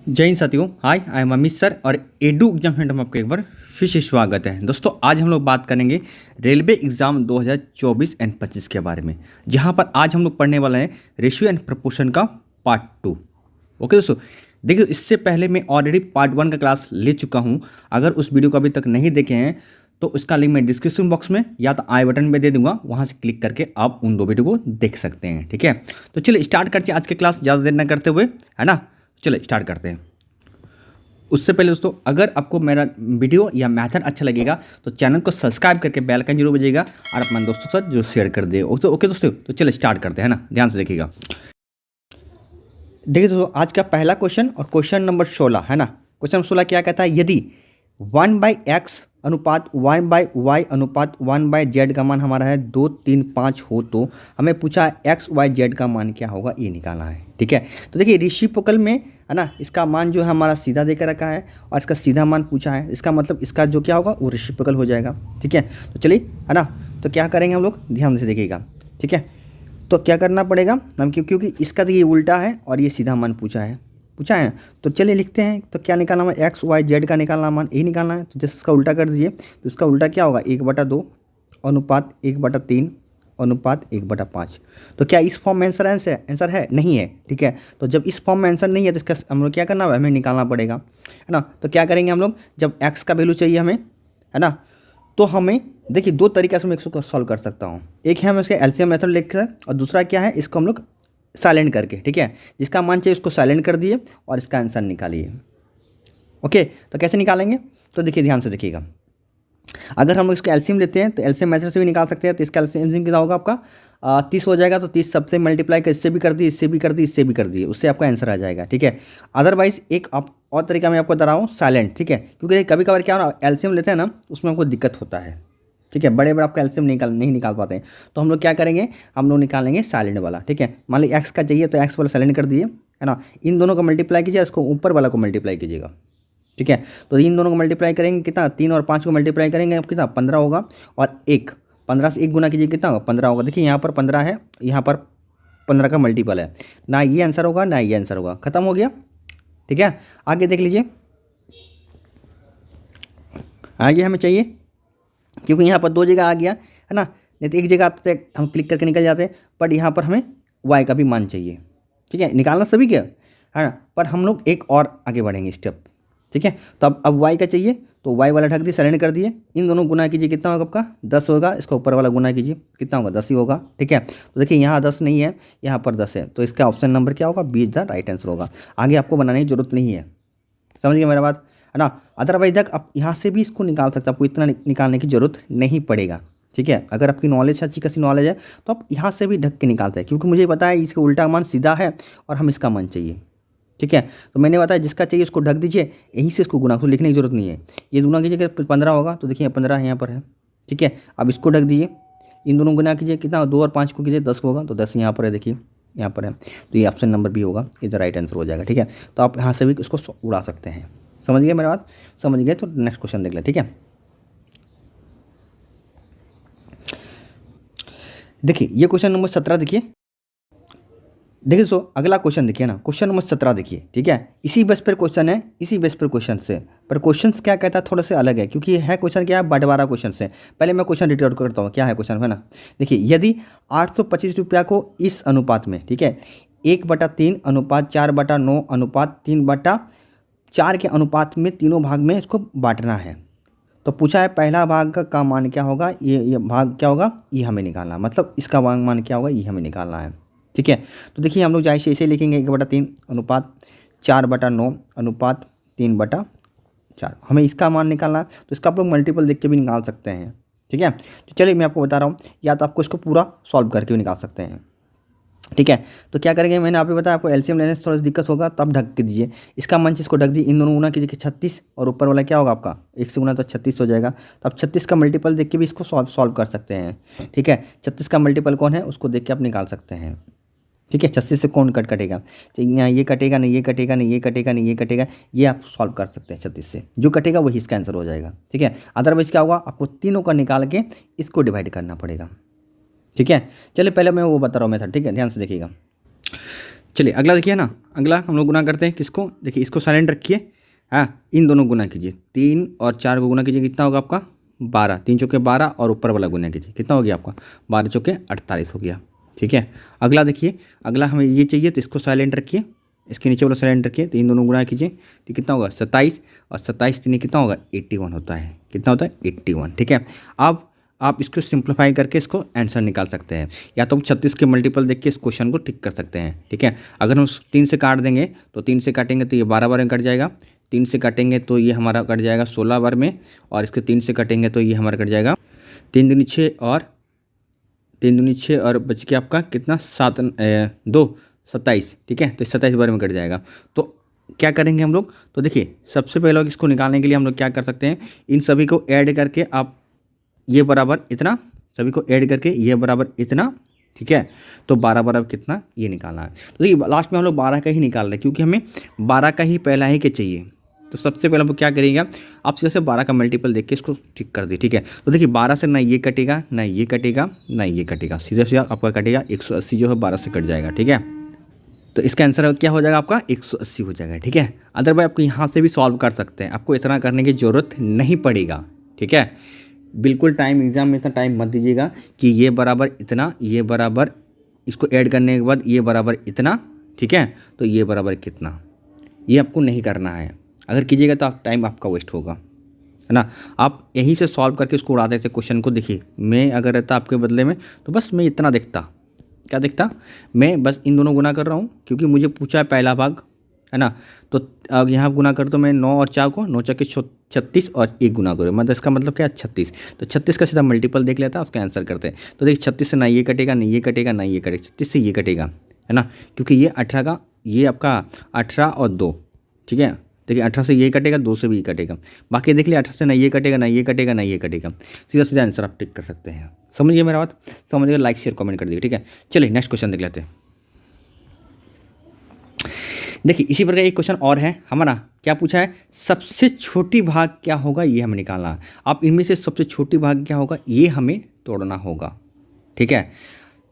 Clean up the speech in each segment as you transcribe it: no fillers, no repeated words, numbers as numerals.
जय हिंद साथियों। हाय, I am Amit sir और एडू एग्जाम सेंटर में आपका एक बार फिर से स्वागत है। दोस्तों, आज हम लोग बात करेंगे रेलवे एग्जाम 2024 एंड 25 के बारे में, जहां पर आज हम लोग पढ़ने वाले हैं रेशियो एंड प्रपोर्शन का पार्ट 2। ओके दोस्तों, देखिए इससे पहले मैं ऑलरेडी पार्ट 1 का क्लास ले चुका हूं। अगर उस वीडियो को अभी तक नहीं देखे हैं तो उसका लिंक मैं डिस्क्रिप्शन बॉक्स में या तो आई बटन में दे दूंगा, वहां से क्लिक करके आप उन दो वीडियो को देख सकते हैं। ठीक है, तो चलिए स्टार्ट करते हैं आज के क्लास, ज़्यादा देर न करते हुए, है ना। चलिए स्टार्ट करते हैं। उससे पहले दोस्तों, अगर आपको मेरा वीडियो या मैथड अच्छा लगेगा तो चैनल को सब्सक्राइब करके बेल आइकन जरूर बजेगा और अपने दोस्तों के साथ जरूर शेयर कर दिए। ओके दोस्तों, तो चलिए स्टार्ट करते हैं ना, ध्यान से देखिएगा। देखिए दोस्तों, आज का पहला क्वेश्चन और क्वेश्चन नंबर 16 है ना। क्वेश्चन नंबर 16 क्या कहता है, यदि 1/x अनुपात 1/y अनुपात 1/z का मान हमारा है 2, 3, 5 हो तो हमें पूछा x, y, z का मान क्या होगा, ये निकालना है। ठीक है, तो देखिए रेसिप्रोकल में है ना, इसका मान जो है हमारा सीधा देकर रखा है और इसका सीधा मान पूछा है, इसका मतलब इसका जो क्या होगा वो रेसिप्रोकल हो जाएगा। ठीक है, तो चलिए है ना, तो क्या करेंगे हम लोग, ध्यान से देखिएगा। ठीक है, तो क्या करना पड़ेगा हम, क्योंकि इसका तो ये उल्टा है और ये सीधा मान पूछा है ना, तो चलिए लिखते हैं। तो क्या निकालना है, एक्स वाई जेड का निकालना मान यही निकालना है। तो जैसे इसका उल्टा कर दीजिए, तो इसका उल्टा क्या होगा, 1/2 अनुपात 1/3 अनुपात 1/5। तो क्या इस फॉर्म में आंसर है नहीं है। ठीक है, तो जब इस फॉर्म में आंसर नहीं है तो इसका हम लोग क्या करना है, हमें निकालना पड़ेगा, है ना। तो क्या करेंगे हम लोग, जब एक्स का वैल्यू चाहिए हमें, है ना, तो हमें देखिए दो तरीके से मैं इसको सॉल्व कर सकता हूँ। एक है हम इसके एलसीएम मेथड लेकर, और दूसरा क्या है, इसको हम लोग साइलेंट करके। ठीक है, जिसका मान चाहिए उसको साइलेंट कर दिए और इसका आंसर निकालिए। ओके, तो कैसे निकालेंगे, तो देखिए ध्यान से देखिएगा। अगर हम इसका एलसीएम लेते हैं तो एलसीएम मेथड से भी निकाल सकते हैं। तो इसका एलसीएम कितना होगा आपका 30 हो जाएगा। तो 30 सबसे मल्टीप्लाई कर, इससे भी कर दी, इससे भी कर दी, इससे भी कर दिए, उससे आपका आंसर आ जाएगा। ठीक है, अदरवाइज एक आप और तरीका मैं आपको बता रहा हूँ, साइलेंट। ठीक है, क्योंकि कभी कभार क्या हो, एलसीएम लेते हैं ना, उसमें हमको दिक्कत होता है। ठीक है, बड़े आपका एलसीएम नहीं निकाल पाते हैं, तो हम लोग क्या करेंगे, हम लोग निकालेंगे साइलेंट वाला। ठीक है, मान ली एक्स का चाहिए तो एक्स वाला साइलेंट कर दिए, है ना। इन दोनों को मल्टीप्लाई कीजिए, इसको ऊपर वाला को मल्टीप्लाई कीजिएगा। ठीक है, तो इन दोनों को मल्टीप्लाई करेंगे कितना, 3 और 5 को मल्टीप्लाई करेंगे अब कितना, 15 होगा। और 15 से 1 गुना कीजिए, कितना होगा, 15 होगा। देखिए यहाँ पर 15 है, यहाँ पर 15 का मल्टीपल है, ना ये आंसर होगा ना ये आंसर होगा, खत्म हो गया। ठीक है, आगे देख लीजिए, आगे हमें चाहिए, क्योंकि यहाँ पर 2 जगह आ गया, है ना, नहीं तो एक जगह आते थे हम क्लिक करके निकल जाते हैं, बट यहाँ पर हमें y का भी मान चाहिए। ठीक है, निकालना सभी क्या है ना, पर हम लोग एक और आगे बढ़ेंगे स्टेप। ठीक है, तो अब y का चाहिए, तो y वाला ढक दिए, साइलेंट कर दिए, इन दोनों गुना कीजिए, कितना होगा आपका 10 होगा। इसका ऊपर वाला गुना कीजिए, कितना होगा 10 ही होगा। ठीक है, तो देखिए यहाँ 10 नहीं है, यहाँ पर 10 है, तो इसका ऑप्शन नंबर क्या होगा, B is the right answer होगा। आगे आपको बनाने की जरूरत नहीं है, समझ गए मेरा बात, है ना। अदरवाइज तक आप यहाँ से भी इसको निकाल सकते हैं, आपको इतना निकालने की जरूरत नहीं पड़ेगा। ठीक है, अगर आपकी नॉलेज अच्छी खासी नॉलेज है तो आप यहाँ से भी ढक के निकालते हैं, क्योंकि मुझे पता है इसका उल्टा मान सीधा है और हम इसका मान चाहिए। ठीक है, तो मैंने बताया जिसका चाहिए उसको ढक दीजिए, यहीं से इसको गुना, तो लिखने की जरूरत नहीं है। ये गुना कीजिए 15 होगा, तो देखिए 15 यहाँ पर है। ठीक है, अब इसको ढक दीजिए, इन दोनों गुना कीजिए, कितना 2 और 5 को कीजिए 10 होगा, तो 10 यहाँ पर है, देखिए यहाँ पर है, तो ये ऑप्शन नंबर भी होगा, इधर राइट आंसर हो जाएगा। ठीक है, तो आप यहाँ से भी इसको उड़ा सकते हैं। समझ गए मेरा बात, समझ गए, तो नेक्स्ट क्वेश्चन देख ले। ठीक है, देखिए ये क्वेश्चन नंबर 17 देखिए सो अगला क्वेश्चन देखिए ना, क्वेश्चन नंबर 17 देखिए। ठीक है, इसी बेस पर क्वेश्चन है, इसी बेस पर क्वेश्चन से, पर क्वेश्चन क्या कहता है थोड़ा सा अलग है, क्योंकि है क्वेश्चन क्या है, बंटवारा क्वेश्चन से। पहले मैं क्वेश्चन रिटर्न करता हूँ, क्या है क्वेश्चन, है ना। देखिए, यदि 825 रुपया को इस अनुपात में, ठीक है, 1/3 अनुपात 4/9 अनुपात 3/4 के अनुपात में तीनों भाग में इसको बांटना है, तो पूछा है पहला भाग का मान क्या होगा, ये भाग क्या होगा, ये हमें निकालना, मतलब इसका मान क्या होगा, ये हमें निकालना है। ठीक है, तो देखिए हम लोग जैसे ऐसे लिखेंगे, 1/3 अनुपात 4/9 अनुपात 3/4, हमें इसका मान निकालना है, तो इसका आप लोग मल्टीपल देख के भी निकाल सकते हैं। ठीक है, तो चलिए मैं आपको बता रहा हूँ, या तो आपको इसको पूरा सॉल्व करके भी निकाल सकते हैं। ठीक है, तो क्या करेंगे, मैंने आपको बताया आपको एलसीएम लेने से थोड़ा सा दिक्कत होगा, तो आप ढक के दीजिए, इसका मंच इसको ढक दीजिए, इन दोनों गुना कीजिए कि 36, और ऊपर वाला क्या होगा आपका 1 से गुना, तो 36 हो जाएगा। तो आप 36 का मल्टीपल देख के भी इसको सॉल्व कर सकते हैं। ठीक है, 36 का मल्टीपल कौन है उसको देख के आप निकाल सकते हैं। ठीक है, 36 से कौन कटेगा, तो यहाँ ये कटेगा नहीं, ये कटेगा नहीं, ये कटेगा नहीं, ये कटेगा, ये आप सॉल्व कर सकते हैं। 36 से जो कटेगा वही इसका आंसर हो जाएगा। ठीक है, अदरवाइज क्या होगा, आपको तीनों का निकाल के इसको डिवाइड करना पड़ेगा। ठीक है, चलिए पहले मैं वो बता रहा हूँ मेथड। ठीक है, ध्यान से देखिएगा। चलिए अगला देखिए ना, अगला हम लोग गुना करते हैं किसको, देखिए इसको साइलेंट रखिए, हाँ इन दोनों गुना कीजिए, 3 और 4 को गुना कीजिए, कितना होगा आपका 12, 3 चौके 12 और ऊपर वाला गुना कीजिए, कितना हो गया आपका 12 चौके 48 हो गया। ठीक है, अगला देखिए, अगला हमें ये चाहिए तो इसको साइलेंट रखिए, इसके नीचे वाला साइलेंट रखिए, तो इन दोनों गुना कीजिए तो कितना होगा 27, और 27 तीन कितना होगा 81 होता है, कितना होता है 81। ठीक है, अब आप इसको सिंप्लीफाई करके इसको आंसर निकाल सकते हैं, या तो 36 के मल्टीपल देख के इस क्वेश्चन को टिक कर सकते हैं। ठीक है, अगर हम 3 से काट देंगे तो 3 से काटेंगे तो ये 12 बार में कट जाएगा, 3 से काटेंगे तो ये हमारा कट जाएगा 16 बार में, और इसके 3 से काटेंगे तो ये हमारा कट जाएगा 3 दूनी 6 और 3 दूनी 6 और बच के आपका कितना 7 2 27। ठीक है, तो 27 बार में कट जाएगा। तो क्या करेंगे हम लोग, तो देखिए सबसे पहले इसको निकालने के लिए हम लोग क्या कर सकते हैं, इन सभी को ऐड करके आप ये बराबर इतना, सभी को ऐड करके ये बराबर इतना। ठीक है, तो 12 बराबर कितना ये निकालना है। तो देखिए लास्ट में हम लोग 12 का ही निकाल रहे हैं, क्योंकि हमें 12 का ही पहला ही के चाहिए। तो सबसे पहले हम क्या करेंगे, आप जैसे 12 का मल्टीपल देख के इसको ठीक कर दिए। ठीक है, तो देखिए 12 से ना ये कटेगा, ना ये कटेगा, ना ये कटेगा, सीधे सीधा आपका कटेगा 180 जो है 12 से कट जाएगा। ठीक है, तो इसका आंसर क्या हो जाएगा आपका 180 हो जाएगा। ठीक है, अदरवाइज आपको यहाँ से भी सॉल्व कर सकते हैं, आपको इतना करने की ज़रूरत नहीं पड़ेगा। ठीक है, बिल्कुल टाइम एग्जाम में इतना टाइम मत दीजिएगा कि ये बराबर इतना, ये बराबर, इसको ऐड करने के बाद ये बराबर इतना। ठीक है, तो ये बराबर कितना, ये आपको नहीं करना है। अगर कीजिएगा तो टाइम आपका वेस्ट होगा, है ना। आप यहीं से सॉल्व करके उसको उड़ा देते क्वेश्चन को। देखिए मैं अगर रहता आपके बदले में तो बस मैं इतना देखता, क्या देखता, मैं बस इन दोनों गुना कर रहा हूँ क्योंकि मुझे पूछा है पहला भाग, है ना। तो अब यहाँ गुना कर तो मैं 9 और 4 को 9 4 के 36 और 1 गुना करो, मतलब इसका मतलब क्या 36। तो 36 का सीधा मल्टीपल देख लेता है, उसका आंसर करते हैं। तो देखिए 36 से ना ये कटेगा, ना ये कटेगा, ना ये कटेगा, 36 से ये कटेगा, है ना, क्योंकि ये 18 का, ये आपका 18 और 2। ठीक है, देखिए 18 से ये कटेगा, 2 से भी ये कटेगा, बाकी देख लिया 18 से ना ये कटेगा, ना ये कटेगा, ना ये कटेगा, सीधा सीधा आंसर आप टिक कर सकते हैं। समझिए मेरा बात, समझिए, लाइक शेयर कमेंट कर दीजिए। ठीक है, चलिए नेक्स्ट क्वेश्चन देख लेते हैं। देखिए इसी प्रकार एक क्वेश्चन और है हमारा, क्या पूछा है, सबसे छोटी भाग क्या होगा ये हमें निकालना है। आप इनमें से सबसे छोटी भाग क्या होगा ये हमें तोड़ना होगा। ठीक है,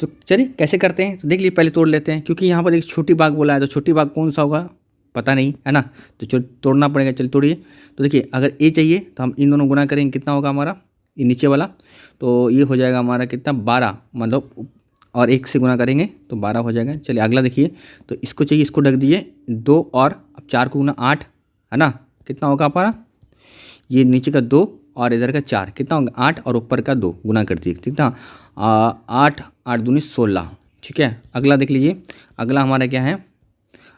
तो चलिए कैसे करते हैं, तो देख लीजिए पहले तोड़ लेते हैं, क्योंकि यहाँ पर एक छोटी भाग बोला है, तो छोटी भाग कौन सा होगा पता नहीं, है ना, तो तोड़ना पड़ेगा। चलिए तोड़िए। तो देखिए अगर ए चाहिए तो हम इन दोनों गुना करेंगे, कितना होगा हमारा ये नीचे वाला, तो ये हो जाएगा हमारा कितना 12, मतलब और 1 से गुना करेंगे तो 12 हो जाएगा। चलिए अगला देखिए, तो इसको चाहिए, इसको ढक दीजिए 2 और अब 4 को गुना 8, है ना, कितना होगा हमारा ये नीचे का 2 और इधर का 4, कितना होगा 8 और ऊपर का 2 गुना कर दीजिए, ठीक ना, 8 8 दूनी 16। ठीक है, अगला देख लीजिए, अगला हमारा क्या है,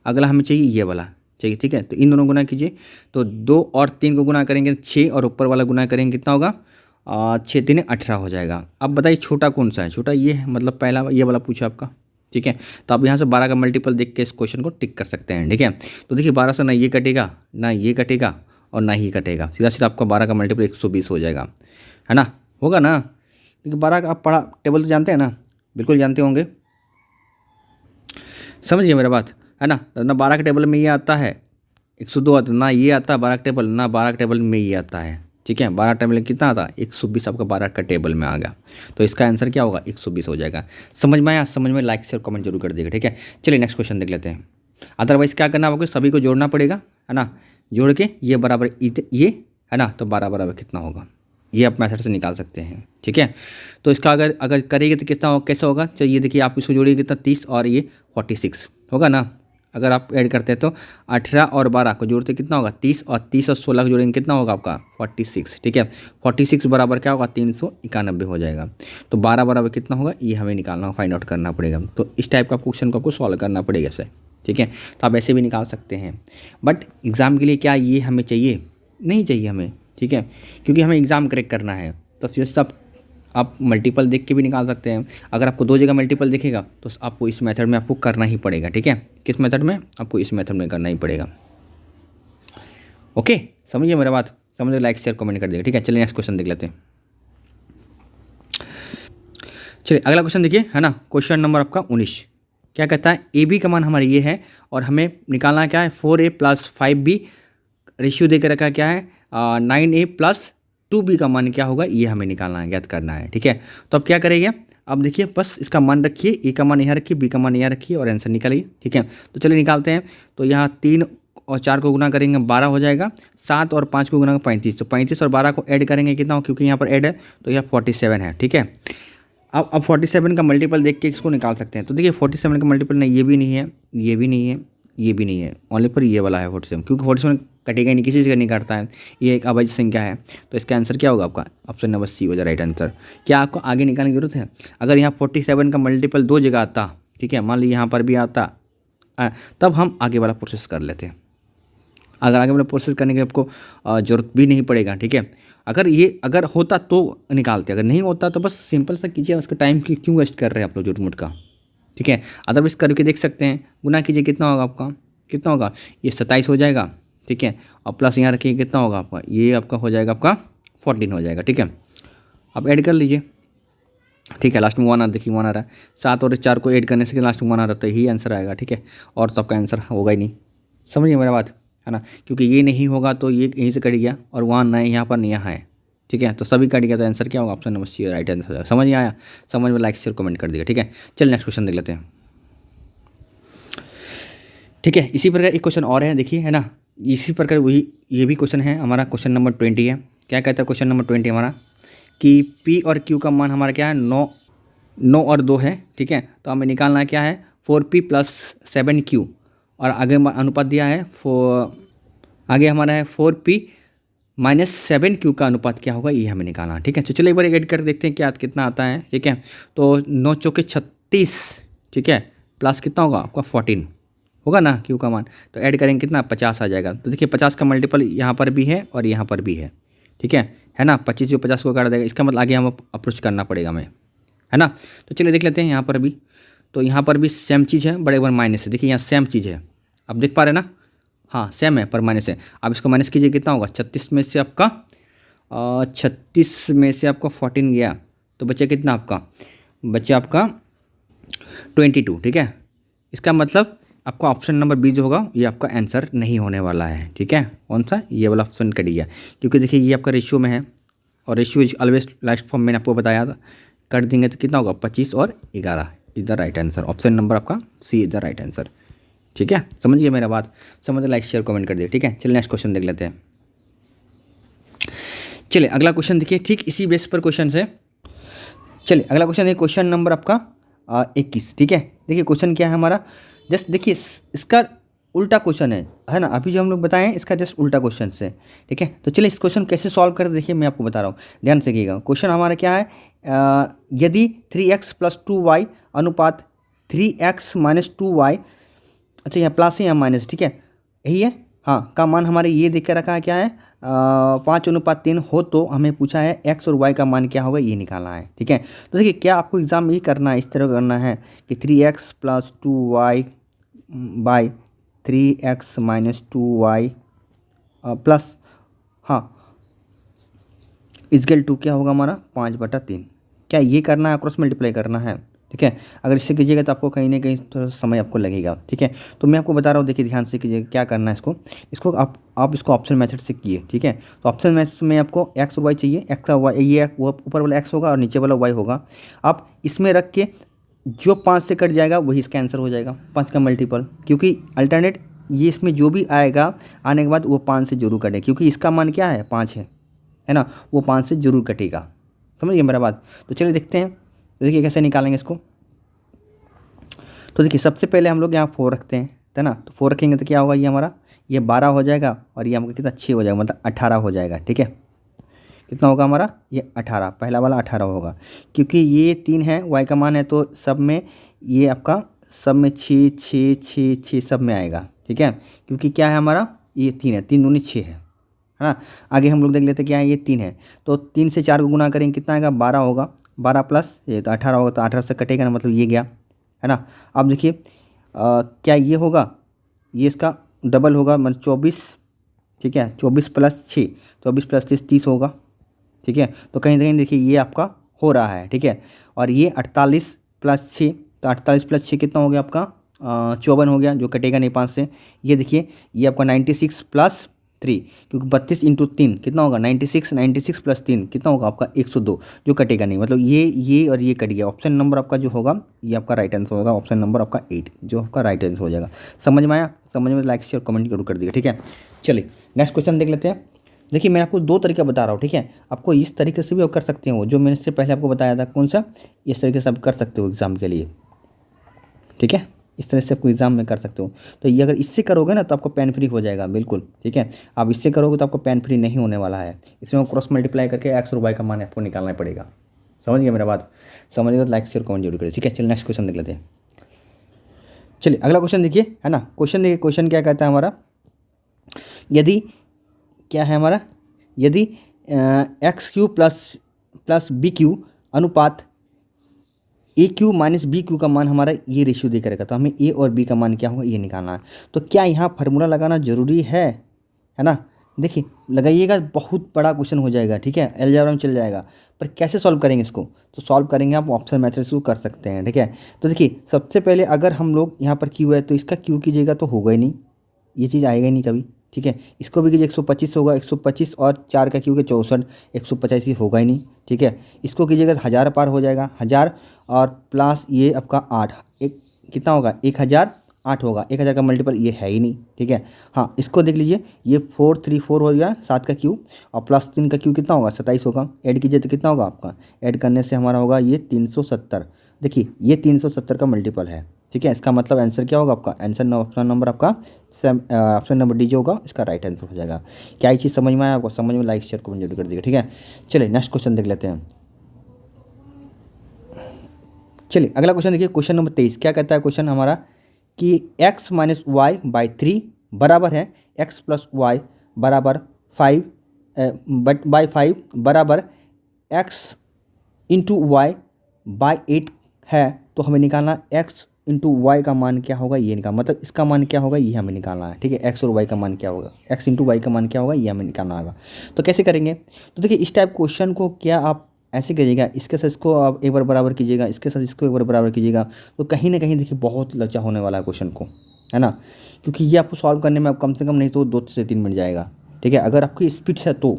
अगला हमें चाहिए ये वाला चाहिए। ठीक है, तो इन दोनों गुना कीजिए, तो 2 और 3 को गुना करेंगे 6 और ऊपर वाला गुना करेंगे, कितना होगा 6 3 18 हो जाएगा। अब बताइए छोटा कौन सा है, छोटा ये है, मतलब पहला ये वाला पूछा आपका। ठीक है, तो आप यहाँ से 12 का मल्टीपल देख के इस क्वेश्चन को टिक कर सकते हैं। ठीक है, तो देखिए 12 से ना ये कटेगा, ना ये कटेगा और ना ही कटेगा, सीधा सीधा आपका 12 का मल्टीपल 120 हो जाएगा, है ना, होगा ना। देखिए 12 का आप पढ़ा टेबल तो जानते हैं ना, बिल्कुल जानते होंगे, समझिए मेरा बात, है ना। ना 12 के टेबल में ये आता है 102 आता, ना ये आता है 12 के टेबल, ना 12 के टेबल में ये आता है। ठीक है, 12 टेबल कितना आता है 120, आपका 12 का टेबल में आ गया, तो इसका आंसर क्या होगा 120 हो जाएगा। समझ में आया, समझ में लाइक शेयर कमेंट जरूर कर देगा। ठीक है, चलिए नेक्स्ट क्वेश्चन देख लेते हैं। अदरवाइज क्या करना होगा, सभी को जोड़ना पड़ेगा, है ना, जोड़ के ये बराबर ये, है ना, तो 12 बराबर कितना होगा ये आप मैथड से निकाल सकते हैं। ठीक है, तो इसका अगर करेंगे तो कितना कैसा होगा, चलिए देखिए आप इसको जोड़िए कितना 30 और ये 46 होगा ना। अगर आप ऐड करते हैं तो 18 और 12 को जोड़ते कितना होगा 30, और 30 और 16 को जोड़ेंगे कितना होगा आपका 46। ठीक है, 46 बराबर क्या होगा 391 हो जाएगा। तो 12 बराबर कितना होगा ये हमें निकालना, फाइंड आउट करना पड़ेगा। तो इस टाइप का क्वेश्चन को आपको सॉल्व करना पड़ेगा सर। ठीक है, तो आप ऐसे भी निकाल सकते हैं, बट एग्ज़ाम के लिए क्या ये हमें चाहिए, नहीं चाहिए हमें। ठीक है, क्योंकि हमें एग्ज़ाम क्रैक करना है, तो जैसे आप मल्टीपल देख के भी निकाल सकते हैं। अगर आपको 2 जगह मल्टीपल दिखेगा तो आपको इस मेथड में आपको करना ही पड़ेगा। ठीक है, किस मेथड में, आपको इस मेथड में करना ही पड़ेगा। ओके, समझिए मेरा बात, समझिए, लाइक शेयर कमेंट कर देगा। ठीक है, चलिए नेक्स्ट क्वेश्चन देख लेते हैं। चलिए अगला क्वेश्चन देखिए, है ना, क्वेश्चन नंबर आपका 19 क्या कहता है, ए बी का मान हमारी ये है और हमें निकालना क्या है 4a + 5b, रेशियो दे के रखा क्या है 9a + 2b का मान क्या होगा ये हमें निकालना है, ज्ञात करना है। ठीक है, तो अब क्या करेंगे, अब देखिए बस इसका मान रखिए, ए का मान यहाँ रखिए, बी का मान यहाँ रखिए और आंसर निकालिए। ठीक है, तो चलिए निकालते हैं। तो यहाँ 3 और 4 को गुना करेंगे 12 हो जाएगा, 7 और 5 को गुना 35, तो 35 और 12 को ऐड करेंगे कितना हो, क्योंकि यहाँ पर ऐड है तो यह 47 है। ठीक है, अब 47 का मल्टीपल देख के इसको निकाल सकते हैं। तो देखिए 47 का मल्टीपल नहीं, ये भी नहीं है, ये भी नहीं है, ये भी नहीं है, ओनली पर ये वाला है 47, क्योंकि 47 कटेगा नहीं, किसी से नहीं काटता है, ये एक अभाज्य संख्या है। तो इसका आंसर क्या होगा आपका, ऑप्शन नंबर सी हो जाए राइट आंसर। क्या आपको आगे निकालने की जरूरत है? अगर यहाँ 47 का मल्टीपल 2 जगह आता, ठीक है, मान लीजिए यहाँ पर भी आता, तब हम आगे वाला प्रोसेस कर लेते हैं। अगर आगे वाला प्रोसेस करने की आपको ज़रूरत भी नहीं पड़ेगा। ठीक है, अगर होता तो निकालते, अगर नहीं होता तो बस सिंपल सा कीजिए, उसका टाइम क्यों वेस्ट कर रहे हैं आप लोग झूठ मूठ का। ठीक है, अदरवाइज करके देख सकते हैं, गुना कीजिए कितना होगा आपका, कितना होगा, ये 27 हो जाएगा। ठीक है, और प्लस यहाँ रखिए कितना होगा आपका, ये आपका हो जाएगा आपका 14 हो जाएगा। ठीक है, अब ऐड कर लीजिए। ठीक है, लास्ट में 1 देखिए 1 आ रहा है, 7 और 4 को ऐड करने से लास्ट में 1 आ रहा है, तो यही आंसर आएगा। ठीक है, और तो आपका आंसर होगा ही नहीं, समझिए मेरा बात है ना, क्योंकि ये नहीं होगा तो ये यहीं से कट गया, और वहाँ ना यहाँ पर नहीं यहाँ है। ठीक है, तो सभी कट गया, तो आंसर क्या होगा, option number C right answer हो जाएगा। समझ में आया? समझ में लाइक शेयर कमेंट कर दिया। ठीक है, चल नेक्स्ट क्वेश्चन देख लेते हैं। ठीक है, इसी प्रकार एक क्वेश्चन और है, देखिए है ना, इसी प्रकार वही ये भी क्वेश्चन है हमारा, क्वेश्चन नंबर 20 है। क्या कहता है क्वेश्चन नंबर 20 हमारा, कि P और Q का मान हमारा क्या है, 9 और 2 है। ठीक है, तो हमें निकालना क्या है, 4P + 7Q, और आगे अनुपात दिया है आगे हमारा है 4P - 7Q का अनुपात क्या होगा, ये हमें निकालना है। ठीक है, तो चलिए एक बार ऐड कर देखते हैं क्या कितना आता है। ठीक है, तो 9 चौके 36, ठीक है, प्लस कितना होगा आपका 14 होगा ना Q का मान, तो ऐड करेंगे कितना 50 आ जाएगा। तो देखिए 50 का मल्टीपल यहाँ पर भी है और यहाँ पर भी है। ठीक है ना, 25 जो 50 को काट देगा, इसका मतलब आगे हम अप्रोच करना पड़ेगा हमें, है ना। तो चलिए देख लेते हैं यहाँ पर भी, तो यहाँ पर भी सेम चीज़ है, बड़े माइनस है, देखिए यहाँ सेम चीज़ है, अब देख पा रहे हैं ना, हाँ सेम है पर माइनस है। अब इसको माइनस कीजिए कितना होगा, 36 में से आपका 14 गया, तो बचे कितना आपका, बचे आपका 22। ठीक है, इसका मतलब आपका ऑप्शन नंबर बी जो होगा ये आपका आंसर नहीं होने वाला है। ठीक है, कौन सा, ये वाला ऑप्शन कट गया, क्योंकि देखिए ये आपका रेशियो में है, और ratio is always last form मैंने आपको बताया था, कर देंगे तो कितना होगा 25 और 11 is the right answer. Option number आपका सी इज द राइट आंसर। ठीक है, समझिए मेरा बात, समझिए, लाइक शेयर कमेंट कर दिए। ठीक है, चलिए नेक्स्ट क्वेश्चन देख लेते हैं। चलिए अगला क्वेश्चन देखिए, ठीक इसी बेस पर क्वेश्चन है। चलिए अगला क्वेश्चन है क्वेश्चन नंबर आपका 21। ठीक है, देखिए क्वेश्चन क्या है हमारा, जस्ट देखिए इसका उल्टा क्वेश्चन है ना, अभी जो हम लोग बताएं इसका जस्ट उल्टा क्वेश्चन है। ठीक है, तो चलिए इस क्वेश्चन कैसे सॉल्व करें, देखिए मैं आपको बता रहा हूँ, ध्यान से देखिएगा। क्वेश्चन हमारा क्या है, यदि 3x + 2y अनुपात 3x - 2y, अच्छा यहाँ प्लस है या माइनस, ठीक है यही है, हाँ, का मान हमारे ये देख के रखा है क्या है, 5:3 हो, तो हमें पूछा है x और y का मान क्या होगा, ये निकालना है। ठीक है, तो देखिए क्या आपको एग्जाम में ये करना है, इस तरह करना है कि 3x + 2y / 3x - 2y plus, हाँ, इक्वल टू क्या होगा हमारा 5/3। क्या ये करना है, क्रॉस मल्टीप्लाई करना है। ठीक है, अगर इससे कीजिएगा तो आपको कहीं ना कहीं थोड़ा समय आपको लगेगा। ठीक है, तो मैं आपको बता रहा हूँ, देखिए ध्यान से कीजिएगा क्या करना है, इसको आप इसको ऑप्शन मेथड से किए। ठीक है, तो ऑप्शन मेथड में आपको x और y चाहिए, x का y, ये वो ऊपर वाला x होगा और नीचे वाला y होगा। आप इसमें रख के जो 5 से कट जाएगा वही इसका आंसर हो जाएगा, 5 का मल्टीपल, क्योंकि अल्टरनेट ये इसमें जो भी आएगा आने के बाद वो 5 से जरूर कटे, क्योंकि इसका मान क्या है 5 है ना, वो 5 से जरूर कटेगा। समझिए मेरा बात। तो चलिए देखते हैं, तो देखिए कैसे निकालेंगे इसको। तो देखिए सबसे पहले हम लोग यहाँ 4 रखते हैं, है ना, तो 4 रखेंगे तो क्या होगा, ये हमारा ये 12 हो जाएगा, और ये हमको कितना 6 हो जाएगा, मतलब 18 हो जाएगा। ठीक है, कितना होगा हमारा, ये 18, पहला वाला 18 होगा, क्योंकि ये 3 है, y का मान है, तो सब में ये आपका सब में 6 6 6 6 सब में आएगा। ठीक है, क्योंकि क्या है हमारा, ये 3 है, 3 दूनी 6 है ना। आगे हम लोग देख लेते हैं क्या है, ये 3 है, तो 3 से 4 को गुना करेंगे कितना आएगा, 12 होगा, 12 प्लस ये तो 18 होगा, तो 18 से कटेगा ना, मतलब ये गया, है ना। अब देखिए क्या ये होगा, ये इसका डबल होगा, मतलब 24। ठीक है, 24 + 6, 24 + 30 30 होगा। ठीक है, तो कहीं ना कहीं देखिए ये आपका हो रहा है। ठीक है, और ये 48 + 6, तो 48 + 6 कितना हो गया आपका 54 हो गया, जो कटेगा नहीं 5 से। ये देखिए ये आपका 96 + 3, क्योंकि 32 इंटू 3 कितना होगा 96, 96 प्लस 3 कितना होगा आपका 102, जो कटेगा नहीं, मतलब ये और ये कट गया। ऑप्शन नंबर आपका जो होगा ये आपका राइट आंसर होगा, ऑप्शन नंबर आपका 8 जो आपका राइट आंसर हो जाएगा। समझ में आया? समझ में लाइक शेयर कमेंट जरूर कर दिया, ठीक है। चलिए नेक्स्ट क्वेश्चन देख लेते हैं। देखिए मैं आपको दो तरीका बता रहा हूँ, ठीक है। आपको इस तरीके से भी आप कर सकते हो, जो मैंने इससे पहले आपको बताया था कौन सा, इस तरीके से आप कर सकते हो एग्जाम के लिए, ठीक है। इस तरह से आपको एग्जाम में कर सकते हो। तो ये अगर इससे करोगे ना तो आपको पेन फ्री हो जाएगा, बिल्कुल, ठीक है। आप इससे करोगे तो आपको पेन फ्री नहीं होने वाला है। इसमें क्रॉस मल्टीप्लाई करके एक्स और वाई का मान आपको निकालना पड़ेगा। समझ गया मेरा बात? समझ गया तो लाइक शेयर कमेंट जरूर करें, ठीक है। चलिए नेक्स्ट क्वेश्चन देख लेते हैं। चलिए अगला क्वेश्चन देखिए, है ना। क्वेश्चन देखिए, क्वेश्चन क्या कहता है हमारा, यदि क्या है हमारा, यदि X Q plus B Q अनुपात A Q minus B Q का मान हमारा ये रेशियो दे करेगा, तो हमें ए और बी का मान क्या होगा ये निकालना है। तो क्या यहाँ फार्मूला लगाना जरूरी है ना। देखिए लगाइएगा, बहुत बड़ा क्वेश्चन हो जाएगा, ठीक है। अलजेब्रा में चल जाएगा, पर कैसे सॉल्व करेंगे इसको, तो सॉल्व करेंगे आप ऑप्शन मेथड से कर सकते हैं, ठीक है। तो देखिए सबसे पहले अगर हम लोग यहाँ पर क्यू है तो इसका क्यू कीजिएगा तो होगा ही नहीं, ये चीज़ आएगा ही नहीं कभी, ठीक है। इसको भी कीजिए 125 होगा, 125 और 4 का क्यू के 64, 185 होगा ही नहीं, ठीक है। इसको कीजिएगा तो 1000 पार हो जाएगा, 1000 और प्लस ये आपका 8, एक कितना होगा 1008 होगा, 1000 का मल्टीपल ये है ही नहीं, ठीक है। हाँ इसको देख लीजिए, ये 434 हो गया 7 का क्यू, और प्लस 3 का क्यू कितना होगा 27 होगा, ऐड कीजिए तो कितना होगा आपका, ऐड करने से हमारा होगा ये 370। देखिए ये 370 का मल्टीपल है, ठीक है। इसका मतलब आंसर क्या होगा आपका, आंसर ऑप्शन नंबर आपका ऑप्शन नंबर डी जो होगा इसका राइट आंसर हो जाएगा। क्या ये चीज़ समझ में आया आपको? समझ में लाइक शेयर कमेंट जरूर कर दीजिएगा, ठीक है। चलिए नेक्स्ट क्वेश्चन देख लेते हैं। चलिए अगला क्वेश्चन देखिए, क्वेश्चन नंबर 23 क्या कहता है क्वेश्चन हमारा, कि x माइनस वाई बाई 3 बराबर है x प्लस वाई बराबर 5 बट बाई 5 बराबर x इंटू वाई बाई 8 है। तो हमें निकालना x इंटू वाई का मान क्या होगा ये निकालना, मतलब इसका मान क्या होगा ये हमें निकालना है, ठीक है। x और y का मान क्या होगा, x इंटू वाई का मान क्या होगा ये हमें निकालना होगा। तो कैसे करेंगे, तो देखिए इस टाइप क्वेश्चन को क्या आप ऐसे कीजिएगा, इसके साथ इसको आप एक बार बराबर कीजिएगा, इसके साथ इसको एक बार बराबर कीजिएगा, तो कहीं ना कहीं देखिए बहुत लचा होने वाला है क्वेश्चन को, है ना। क्योंकि ये आपको सॉल्व करने में आप कम से कम नहीं तो 2 से 3 मिनट जाएगा, ठीक है। अगर आपकी स्पीड है तो,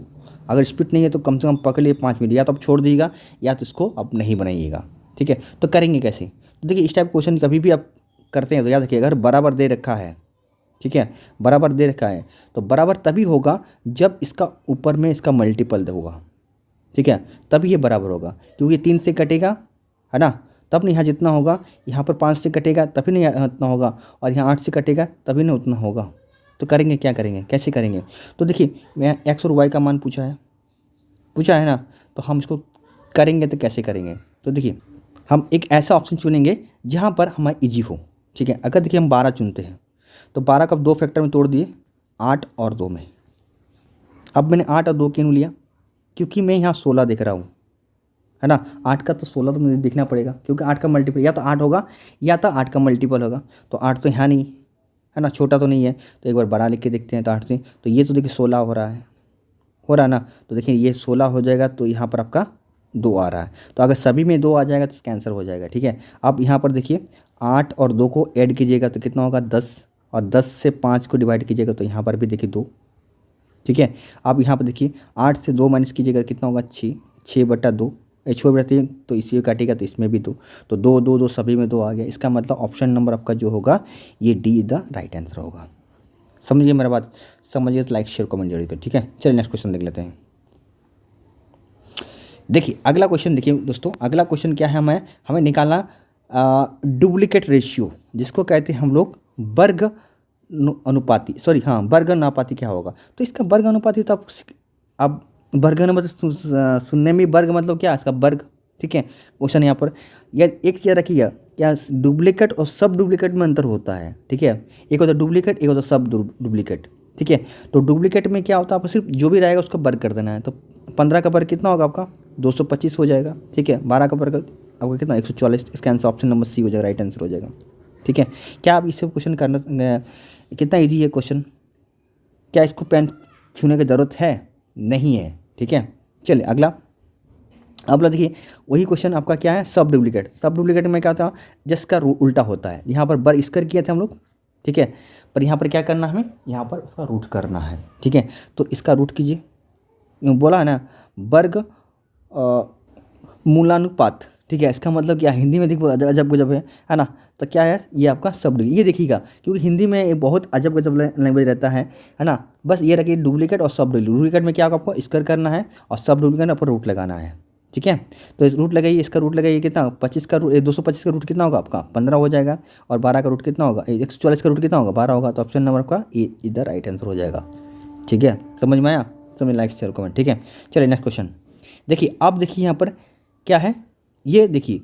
अगर स्पीड नहीं है तो कम से कम पकड़ लिए 5 मिनट, या तो आप छोड़ दीजिएगा या तो इसको आप नहीं बनाइएगा, ठीक है। तो करेंगे कैसे, तो देखिए इस टाइप क्वेश्चन कभी भी आप करते हैं तो याद रखिए, अगर बराबर दे रखा है, ठीक है, बराबर दे रखा है तो बराबर तभी होगा जब इसका ऊपर में इसका मल्टीपल होगा, ठीक है, तब ये बराबर होगा। क्योंकि 3 से कटेगा, है ना, तब नहीं यहाँ जितना होगा, यहाँ पर 5 से कटेगा तभी नहीं यहाँ उतना होगा, और यहाँ 8 से कटेगा तभी नहीं उतना होगा। तो करेंगे क्या करेंगे, कैसे करेंगे, तो देखिए मैं एक्स और वाई का मान पूछा है ना, तो हम इसको करेंगे तो कैसे करेंगे, तो देखिए हम एक ऐसा ऑप्शन चुनेंगे जहाँ पर हमारा ईजी हो, ठीक है। अगर देखिए हम 12 चुनते हैं तो 12 का 2 फैक्टर में तोड़ दिए 8 और 2 में। अब मैंने 8 और 2 क्यों लिया, क्योंकि मैं यहाँ 16 देख रहा हूँ, है ना। 8 का तो 16 तो मुझे देखना पड़ेगा, क्योंकि 8 का मल्टीपल या तो 8 होगा या तो 8 का मल्टीपल होगा। तो 8 तो यहाँ नहीं है ना, छोटा तो नहीं है, तो एक बार बड़ा लिख के देखते हैं। तो 8 से तो ये तो देखिए 16 हो रहा है ना। तो देखिए ये 16 हो जाएगा, तो यहाँ पर आपका 2 आ रहा है। तो अगर सभी में 2 आ जाएगा तो इसका आंसर हो जाएगा, ठीक है। अब यहाँ पर देखिए 8 और 2 को ऐड कीजिएगा तो कितना होगा 10, और 10 से 5 को डिवाइड कीजिएगा तो यहाँ पर भी देखिए 2, ठीक है। अब यहाँ पर देखिए 8 से 2 माइनस कीजिएगा कितना होगा 6, 6/2, 6/3, तो इसी काटेगा तो इसमें भी 2, तो 2 2 2 सभी में 2 आ गया। इसका मतलब ऑप्शन नंबर आपका जो होगा ये डी द राइट आंसर होगा। समझिए मेरा बात, समझिए तो लाइक शेयर कमेंट जरूर करें, ठीक है। चलिए नेक्स्ट क्वेश्चन देख लेते हैं। देखिए अगला क्वेश्चन देखिए दोस्तों, अगला क्वेश्चन क्या है, हमें निकालना डुप्लीकेट रेशियो, जिसको कहते हैं हम लोग वर्ग अनुपाती, सॉरी हाँ वर्ग अनुपाती क्या होगा। तो इसका वर्ग अनुपाती तो अब वर्ग अनुपाती सुनने में वर्ग मतलब क्या है इसका वर्ग, ठीक है। क्वेश्चन यहाँ पर या एक चीज़ रखिएगा, क्या डुप्लीकेट और सब डुप्लीकेट में अंतर होता है, ठीक है। एक होता है डुप्लीकेट, एक होता है सब डुप्लीकेट, ठीक है। तो डुप्लीकेट में क्या होता है, आपको सिर्फ जो भी रहेगा उसका वर्ग कर देना है। तो 15 का वर्ग कितना होगा आपका 225 हो जाएगा, ठीक है। 12 का वर्ग आपका कितना 144, इसका आंसर ऑप्शन नंबर सी हो जाएगा, राइट आंसर हो जाएगा, ठीक है। क्या आप इससे क्वेश्चन करना, कितना ईजी है क्वेश्चन, क्या इसको पेन छूने की ज़रूरत है, नहीं है, ठीक है। चलिए अगला देखिए वही क्वेश्चन आपका क्या है, सब डुप्लीकेट। सब डुप्लीकेट में क्या होता है जिसका उल्टा होता है, यहाँ पर बर स्क्वायर किए थे हम लोग, ठीक है। पर यहाँ पर क्या करना है हमें, यहाँ पर उसका रूट करना है, ठीक है। तो इसका रूट कीजिए, बोला है ना वर्ग मूलानुपात, ठीक है। इसका मतलब क्या, हिंदी में देखो अजब गजब है ना। तो क्या है ये आपका सब ये देखिएगा, क्योंकि हिंदी में एक बहुत अजब गजब लैंग्वेज रहता है ना। बस ये रखिए डुप्लीकेट और सब डुप्लीकेट में क्या होगा, आपको स्क्वायर करना है और सब डुप्लीकेट पर रूट लगाना है, ठीक है। तो इस रूट लगाइए, इसका रूट लगाइए कितना, 25 का रूट 225 का रूट कितना होगा आपका 15 हो जाएगा, और 12 का रूट कितना होगा 144 का रूट कितना होगा 12 होगा। तो ऑप्शन नंबर का ये इधर राइट आंसर हो जाएगा, ठीक है। समझ में आया, समझ लाइक शेयर कमेंट, ठीक है। चलिए नेक्स्ट क्वेश्चन देखिए। अब देखिए यहाँ पर क्या है, ये देखिए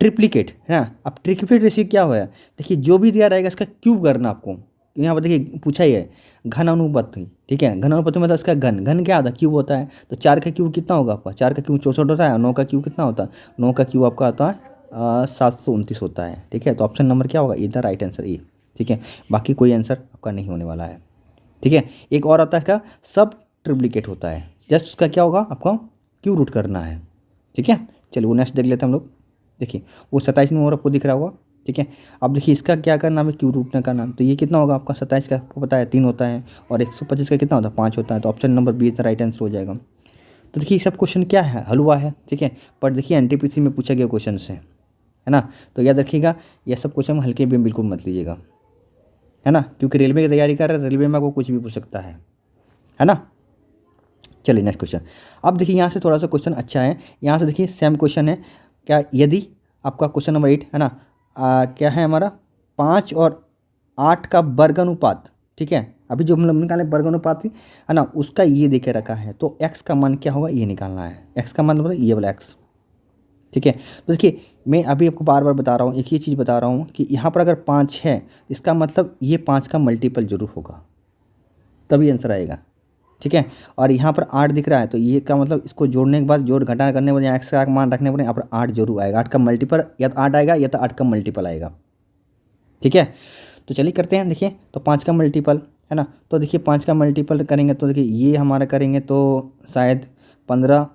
ट्रिप्लिकेट है ना। अब ट्रिप्लिकेट रेशियो क्या हुआ है, देखिए जो भी दिया रहेगा इसका क्यूब करना आपको। यहाँ पर देखिए पूछा ही है घन अनुपाति, ठीक है। घन अनुपाति मतलब इसका घन क्या आता है, क्यूब होता है। तो 4 का क्यूब कितना होगा आपका, 4 का क्यूब 64 होता है, 9 का क्यूब कितना होता है, 9 का क्यूब आपका आता है 729 होता है, ठीक है। तो ऑप्शन नंबर क्या होगा इधर राइट आंसर ए, ठीक है। बाकी कोई आंसर आपका नहीं होने वाला है, ठीक है। एक और आता है इसका सब ट्रिप्लिकेट होता है, जस्ट उसका क्या होगा आपको क्यूब रूट करना है, ठीक है। चलिए वो नेक्स्ट देख लेते हैं हम लोग। देखिए वो 27 नंबर आपको दिख रहा होगा, ठीक है। अब देखिए इसका क्या करना है, क्यूब रूट का नाम। तो ये कितना होगा आपका 27 का आपको पता है 3 होता है, और 125 का कितना होता है 5 होता है। तो option number B right answer हो जाएगा। तो देखिए सब क्वेश्चन क्या है, हलवा है, ठीक है। पर देखिए एनटीपीसी में पूछा गया क्वेश्चन है ना। तो याद रखिएगा ये सब क्वेश्चन हल्के में बिल्कुल मत लीजिएगा, है ना, क्योंकि रेलवे की तैयारी कर रहे हैं, रेलवे में आपको कुछ भी पूछ सकता है ना। चलिए नेक्स्ट क्वेश्चन। अब देखिए यहाँ से थोड़ा सा क्वेश्चन अच्छा है, यहाँ से देखिए सेम क्वेश्चन है। क्या यदि आपका क्वेश्चन नंबर 8 है ना, क्या है हमारा 5 और 8 का वर्ग अनुपात, ठीक है। अभी जो हम लोग निकाले वर्ग अनुपात है ना, उसका ये देखे रखा है। तो x का मान क्या होगा ये निकालना है, x का मान मतलब ये वाला x, ठीक है। तो देखिए मैं अभी आपको बार बार बता रहा हूँ, एक ही चीज़ बता रहा हूँ कि यहाँ पर अगर 5 है इसका मतलब ये 5 का मल्टीपल जरूर होगा, तभी आंसर आएगा, ठीक है। और यहाँ पर 8 दिख रहा है, तो ये का मतलब इसको जोड़ने के बाद जोड़ घटा करने पर यहाँ एक्स का मान रखने पर यहाँ पर 8 जरूर आएगा। 8 का मल्टीपल या तो 8 आएगा या तो 8 का मल्टीपल आएगा, ठीक है। तो चलिए करते हैं, देखिए तो 5 का मल्टीपल है ना। तो देखिए 5 का मल्टीपल करेंगे तो देखिए ये हमारा करेंगे तो शायद 15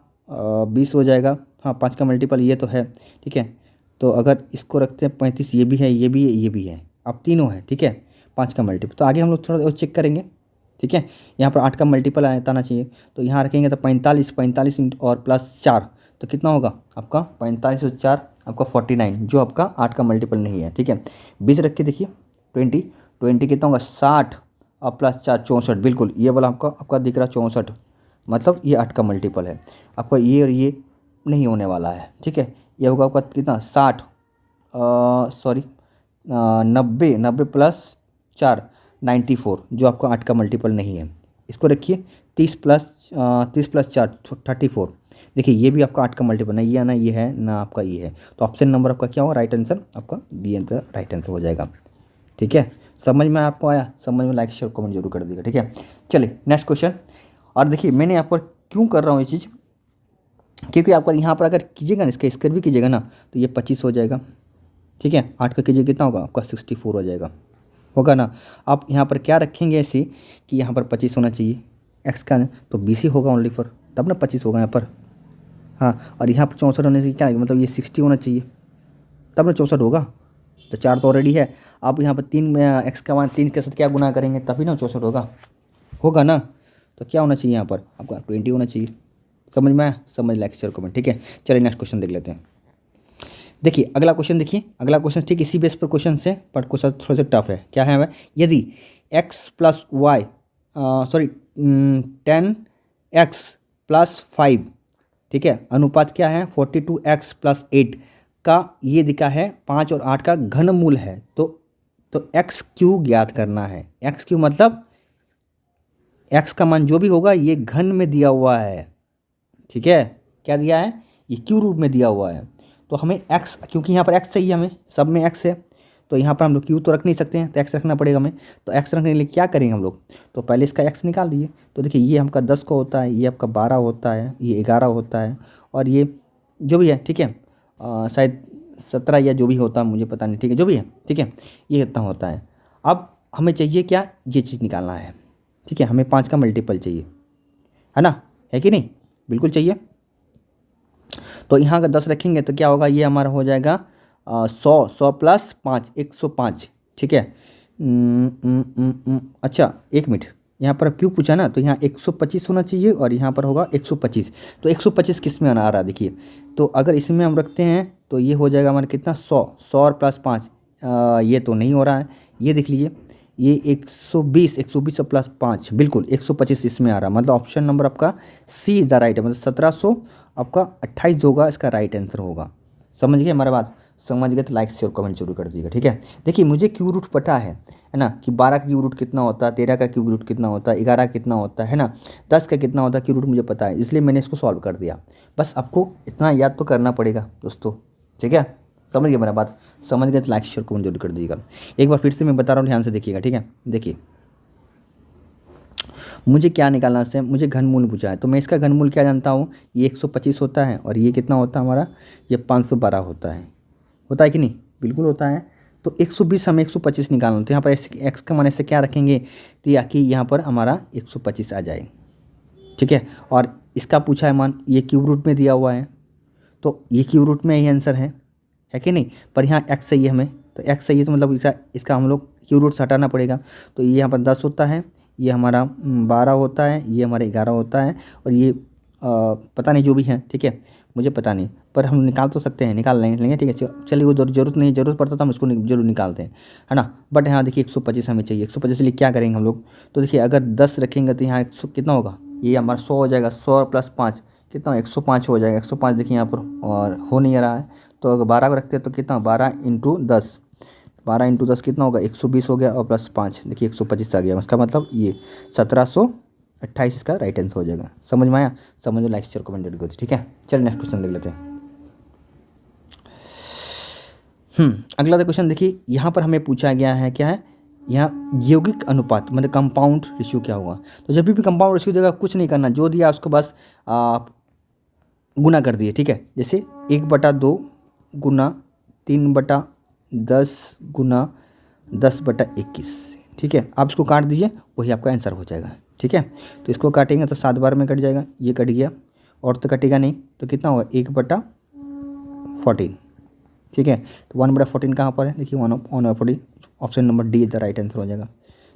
20 हो जाएगा। हाँ 5 का मल्टीपल ये तो है, ठीक है। तो अगर इसको रखते हैं 35, ये भी है ये भी है ये भी है, अब तीनों है, ठीक है। 5 का मल्टीपल तो आगे हम लोग थोड़ा और चेक करेंगे, ठीक है। यहाँ पर 8 का मल्टीपल आना चाहिए, तो यहाँ रखेंगे तो 45 और प्लस 4 तो कितना होगा आपका 45 और 4 आपका 49, जो आपका 8 का मल्टीपल नहीं है, ठीक है। 20 रख के देखिए 20 कितना होगा 60 और प्लस 4 64, बिल्कुल ये वाला आपका दिख रहा 64, मतलब ये 8 का मल्टीपल है। आपका ये और ये नहीं होने वाला है, ठीक है। ये होगा आपका कितना 60 सॉरी 90 प्लस 4 94, जो आपका 8 का मल्टीपल नहीं है। इसको रखिए 30 प्लस 4 34, देखिए ये भी आपका 8 का मल्टीपल नहीं है ना, ये है ना आपका ये है। तो ऑप्शन नंबर आपका क्या होगा राइट आंसर आपका बी आंसर राइट आंसर हो जाएगा, ठीक है। समझ में आपको आया, समझ में लाइक शेयर कमेंट जरूर कर दीजिएगा, ठीक है। चलिए नेक्स्ट क्वेश्चन। और देखिए मैंने यहाँ पर क्यों कर रहा हूँ ये चीज़, क्योंकि आपका यहाँ पर अगर कीजिएगा ना इसका स्क्वायर भी कीजिएगा ना तो ये 25 हो जाएगा, ठीक है। 8 का कीजिए कितना होगा आपका 64 हो जाएगा, होगा ना। आप यहाँ पर क्या रखेंगे ऐसे कि यहाँ पर 25 होना चाहिए, एक्स का तो 20 ही होगा ओनली फॉर, तब ना 25 होगा यहाँ पर। हाँ और यहाँ पर 64 होने से क्या है, मतलब ये 60 होना चाहिए तब ना 64 होगा। तो 4 तो ऑलरेडी है, आप यहाँ पर 3 एक्स का मान 3 के साथ क्या गुना करेंगे तभी ना 64 होगा ना। तो क्या होना चाहिए यहाँ पर आपका 20 होना चाहिए। समझ में आया, समझ लाइक शेयर कमेंट, ठीक है। चलिए नेक्स्ट क्वेश्चन देख लेते हैं। देखिए अगला क्वेश्चन, देखिए अगला क्वेश्चन ठीक इसी बेस पर क्वेश्चन से, पर क्वेश्चन थोड़ा सा टफ है। क्या है हमें, यदि x plus Y 10x plus 5, ठीक है, अनुपात क्या है 42x प्लस 8 का ये दिखा है 5 और 8 का घनमूल है। तो एक्स क्यू ज्ञात करना है। एक्स क्यू मतलब एक्स का मान जो भी होगा ये घन में दिया हुआ है, ठीक है। क्या दिया है, ये क्यू रूप में दिया हुआ है। तो हमें x, क्योंकि यहाँ पर x चाहिए हमें, सब में x है, तो यहाँ पर हम लोग q तो रख नहीं सकते हैं, तो x रखना पड़ेगा हमें। तो x रखने के लिए क्या करेंगे हम लोग, तो पहले इसका x निकाल दिए। तो देखिए ये हमका 10 को होता है, ये आपका 12 होता है, ये 11 होता है, और ये जो भी है, ठीक है, शायद 17 या जो भी होता है मुझे पता नहीं, ठीक है, जो भी है, ठीक है, ये इतना होता है। अब हमें चाहिए क्या, ये चीज़ निकालना है, ठीक है। हमें 5 का मल्टीपल चाहिए, है ना, है कि नहीं, बिल्कुल चाहिए। तो यहाँ का 10 रखेंगे तो क्या होगा, ये हमारा हो जाएगा 100 प्लस 5 105, ठीक है। अच्छा एक मिनट, यहाँ पर क्यों पूछा ना, तो यहाँ 125 होना चाहिए और यहाँ पर होगा 125। तो 125 किस में आ रहा है देखिए, तो अगर इसमें हम रखते हैं तो ये हो जाएगा हमारा कितना 100, 100 और प्लस 5, ये तो नहीं हो रहा है, ये देख लीजिए ये 120, 120 और प्लस 5 बिल्कुल 125 इसमें आ रहा है, मतलब ऑप्शन नंबर आपका सी इज़ द राइट है, मतलब 1700 आपका 28 होगा, इसका राइट आंसर होगा। समझ गए हमारा बात, समझ गए तो लाइक शेयर कमेंट जरूर कर दीजिएगा, ठीक है। देखिए मुझे क्यू रूट पता है ना, कि 12 का क्यू रूट कितना होता है, 13 का क्यू रूट कितना होता है, 11 कितना होता है ना, 10 का कितना होता है क्यू रूट मुझे पता है, इसलिए मैंने इसको सॉल्व कर दिया। बस आपको इतना याद तो करना पड़ेगा दोस्तों, ठीक है। समझ गए मेरा बात, समझ गए तो लाइक शेयर कमेंट जरूर कर दीजिएगा। एक बार फिर से मैं बता रहा हूँ, ध्यान से देखिएगा, ठीक है। देखिए मुझे क्या निकालना है, मुझे घनमूल पूछा है, तो मैं इसका घनमूल क्या जानता हूँ, ये 125 होता है और ये कितना होता है हमारा, ये 512 होता है कि नहीं, बिल्कुल होता है। तो 120 हमें 125 निकालना, तो यहाँ पर एक्स का मान ऐसे क्या रखेंगे, तो ताकि यहाँ पर हमारा 125 आ जाए, ठीक है। और इसका पूछा है मान, ये क्यूब रूट में दिया हुआ है, तो ये क्यूब रूट में ही आंसर है कि नहीं, पर यहाँ एक्स चाहिए हमें, तो एक्स चाहिए तो मतलब इसका हम लोग क्यूब रूट से हटाना पड़ेगा, तो ये यहाँ पर 10 होता है, ये हमारा 12 होता है, ये हमारा 11 होता है, और ये पता नहीं जो भी है, ठीक है, मुझे पता नहीं, पर हम निकाल तो सकते हैं, निकाल लेंगे, ठीक है। चलिए वो जरूरत नहीं, जरूरत पड़ता तो हम इसको जरूर निकालते हैं, है ना। बट यहाँ देखिए 125 हमें चाहिए, 125 के लिए क्या करेंगे हम लोग, तो देखिए अगर 10 रखेंगे तो यहाँ 100 कितना होगा, ये हमारा 100 हो जाएगा, 100 प्लस 5 कितना, 105 हो जाएगा, 105 देखिए यहाँ पर और हो नहीं रहा है, तो अगर 12 को रखते हैं तो कितना, 12 इंटू 10, 12 इंटू 10 कितना होगा, 120 हो गया, और प्लस 5 देखिए 125 आ गया, उसका मतलब ये 1728 इसका राइट आंसर हो जाएगा। समझ में आया, समझ में लाइक शेयर कमेंट जरूर करो, ठीक है। चलिए नेक्स्ट क्वेश्चन देख लेते हैं। अगला क्वेश्चन देखिए, यहाँ पर हमें पूछा गया है क्या है, यहाँ यौगिक अनुपात मतलब कंपाउंड रेशियो क्या होगा। तो जब भी कंपाउंड रेशियो देगा कुछ नहीं करना, जो दिया उसको बस गुना कर दिए, ठीक है। जैसे 1/2 गुना 3/10 गुना 10/21, ठीक है। आप इसको काट दीजिए, वही आपका आंसर हो जाएगा, ठीक है। तो इसको काटेंगे तो 7 बार में कट जाएगा, ये कट गया, और तो कटेगा नहीं, तो कितना होगा 1/14, ठीक है। तो 1/14 कहाँ पर है, देखिए 1/14, option number D the right answer हो जाएगा।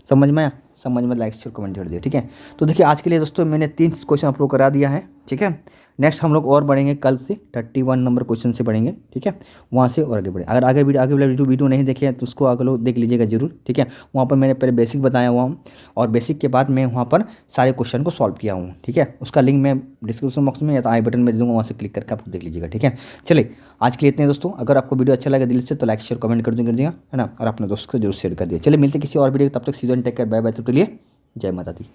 समझ में आया, समझ में लाइक शेयर कमेंट कर दिया, ठीक है। तो देखिए आज के लिए दोस्तों मैंने 3 क्वेश्चन अपलोड करा दिया है, ठीक है। नेक्स्ट हम लोग और बढ़ेंगे, कल से 31 नंबर क्वेश्चन से बढ़ेंगे, ठीक है। वहाँ से और आगे बढ़े, अगर आगे वाला वीडियो नहीं देखे हैं तो उसको आगे लोग देख लीजिएगा जरूर, ठीक है। वहाँ पर मैंने पहले बेसिक बताया हुआ हूँ, और बेसिक के बाद मैं वहाँ पर सारे क्वेश्चन को सॉल्व किया हूँ, ठीक है। उसका लिंक मैं डिस्क्रिप्शन बॉक्स में या तो आई बटन में दे दूँगा, वहाँ से क्लिक करके आप देख लीजिएगा, ठीक है। चलिए आज के लिए इतने दोस्तों, अगर आपको वीडियो अच्छा लगे दिल से तो लाइक शेयर कमेंट कर दीजिएगा, है ना, और अपने दोस्त को जरूर शेयर कर दिया। चलिए मिलते किसी और वीडियो, तब तक सीजन टेक कर, बाय बाय, तब तक के लिए जय माता दी।